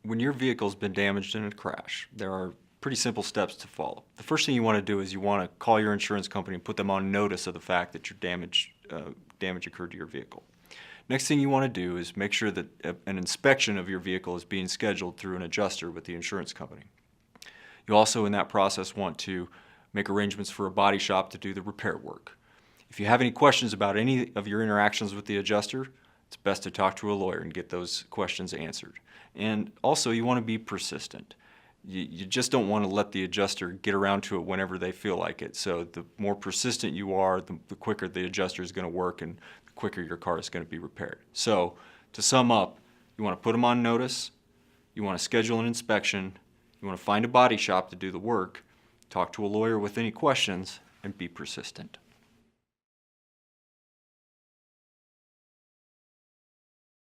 When your vehicle's been damaged in a crash, there are pretty simple steps to follow. The first thing you want to do is you want to call your insurance company and put them on notice of the fact that your damage occurred to your vehicle. Next thing you want to do is make sure that an inspection of your vehicle is being scheduled through an adjuster with the insurance company. You also, in that process, want to make arrangements for a body shop to do the repair work. If you have any questions about any of your interactions with the adjuster, it's best to talk to a lawyer and get those questions answered. And also, you want to be persistent. You just don't want to let the adjuster get around to it whenever they feel like it. So the more persistent you are, the quicker the adjuster is going to work and the quicker your car is going to be repaired. So to sum up, you want to put them on notice, you want to schedule an inspection, you want to find a body shop to do the work, talk to a lawyer with any questions, and be persistent.